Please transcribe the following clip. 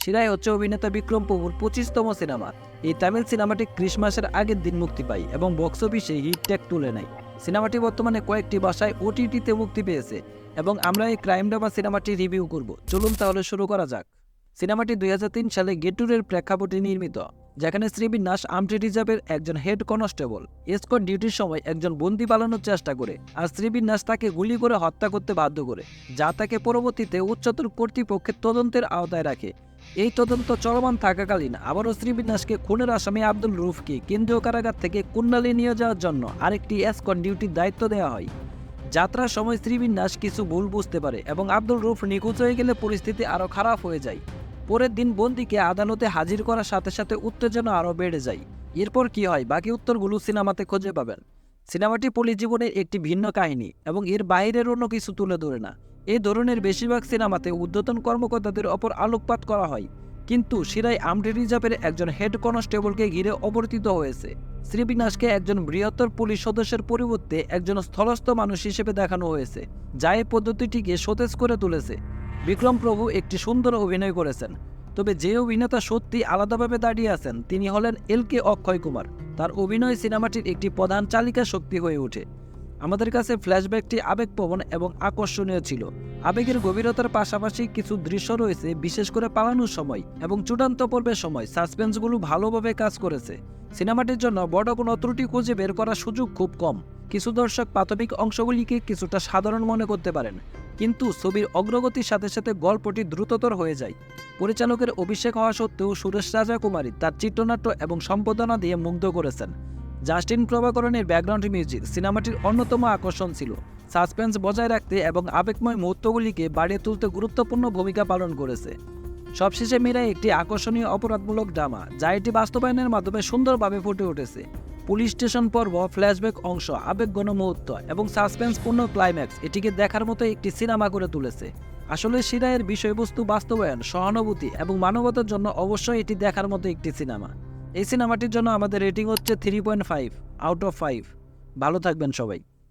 শিরায় হচ্ছে অভিনেতা বিক্রম প্রভুর 25তম সিনেমা। এই তামিল সিনেমাটি ক্রিসমাসের আগের দিন মুক্তি পায় এবং বক্স অফিসে হিট ট্যাগ তুলে নেয়। সিনেমাটি বর্তমানে কয়েকটি ভাষায় ওটিটিতে মুক্তি পেয়েছে এবং আমরা এই ক্রাইম ড্রামা সিনেমাটি রিভিউ করব। চলুন তাহলে শুরু করা যাক। সিনেমাটি 2003 সালে গেটুরের প্রেক্ষাপটে নির্মিত, যেখানে শ্রীবিন্যাস আর্মড রিজার্ভের একজন হেড কনস্টেবল এসকর্ট ডিউটির সময় একজন বন্দি পালানোর চেষ্টা করে, আর শ্রীবিন্যাস তাকে গুলি করে হত্যা করতে বাধ্য করে, যা তাকে পরবর্তীতে উচ্চতর কর্তৃপক্ষের তদন্তের আওতায় রাখে। এই তদন্ত চলমান থাকাকালীন আবারও শ্রীবিন্যাসকে খুনের আসামি আব্দুল রুফকে কেন্দ্রীয় কারাগার থেকে কুণ্ডালি নিয়ে যাওয়ার জন্য আরেকটি এসকর্ট ডিউটির দায়িত্ব দেওয়া হয়। যাত্রার সময় শ্রীবিন্যাস কিছু ভুল বুঝতে পারে এবং আব্দুল রুফ নিখোঁজ হয়ে গেলে পরিস্থিতি আরও খারাপ হয়ে যায়। পরের দিন বন্দিকে আদালতে হাজির করার সাথে সাথে উত্তেজনা আরও বেড়ে যায়। এরপর কি হয় বাকি উত্তরগুলো সিনেমাতে খুঁজে পাবেন। সিনেমাটি পুলিশ জীবনের একটি ভিন্ন কাহিনী এবং এর বাইরের অন্য কিছু তুলে ধরে না। এই ধরনের বেশিরভাগ সিনেমাতে ঊর্ধ্বতন কর্মকর্তাদের ওপর আলোকপাত করা হয়, কিন্তু শিরায় আর্মড রিজার্ভের একজন হেড কনস্টেবলকে ঘিরে অবর্তিত হয়েছে। শ্রীবিন্যাসকে একজন বৃহত্তর পুলিশ সদস্যের পরিবর্তে একজন স্থলস্থ মানুষ হিসেবে দেখানো হয়েছে, যা এই পদ্ধতিটিকে সতেজ করে তুলেছে। বিক্রম প্রভু একটি সুন্দর অভিনয় করেছেন, তবে যে অভিনেতা সত্যি আলাদাভাবে দাঁড়িয়ে আছেন তিনি হলেন এলকে অক্ষয় কুমার। তার অভিনয় সিনেমাটির একটি প্রধান চালিকা শক্তি হয়ে ওঠে। আমাদের কাছে ফ্ল্যাশব্যাকটি আবেগপ্রবণ এবং আকর্ষণীয় ছিল। আবেগের গভীরতার পাশাপাশি কিছু দৃশ্য রয়েছে, বিশেষ করে পালানোর সময় এবং চূড়ান্ত পর্বের সময় সাসপেন্সগুলো ভালোভাবে কাজ করেছে। সিনেমাটির জন্য বড় কোনো ত্রুটি খুঁজে বের করার সুযোগ খুব কম। কিছু দর্শক প্রাথমিক অংশগুলিকে কিছুটা সাধারণ মনে করতে পারেন, কিন্তু ছবির অগ্রগতির সাথে সাথে গল্পটি দ্রুততর হয়ে যায়। পরিচালকের অভিষেক হওয়া সত্ত্বেও সুরেশ রাজাকুমারী তার চিত্রনাট্য এবং সম্পাদনা দিয়ে মুগ্ধ করেছেন। জাস্টিন প্রভাকরণের ব্যাকগ্রাউন্ড মিউজিক সিনেমাটির অন্যতম আকর্ষণ ছিল। সাসপেন্স বজায় রাখতে এবং আবেগময় মুহূর্তগুলিকে বাড়িয়ে তুলতে গুরুত্বপূর্ণ ভূমিকা পালন করেছে। সবশেষে মীরাই একটি আকর্ষণীয় অপরাধমূলক ড্রামা, যা এটি বাস্তবায়নের মাধ্যমে সুন্দরভাবে ফুটে উঠেছে। পুলিশ স্টেশন পর্ব, ফ্ল্যাশব্যাক অংশ, আবেগঘন মুহূর্ত এবং সাসপেন্সপূর্ণ ক্লাইম্যাক্স এটিকে দেখার মতো একটি সিনেমা করে তুলেছে। আসলে শিরায়ের বিষয়বস্তু বাস্তবায়ন, সহানুভূতি এবং মানবতার জন্য অবশ্যই এটি দেখার মতো একটি সিনেমা। এই সিনেমাটির জন্য আমাদের রেটিং হচ্ছে 3.5 আউট অফ 5। ভালো থাকবেন সবাই।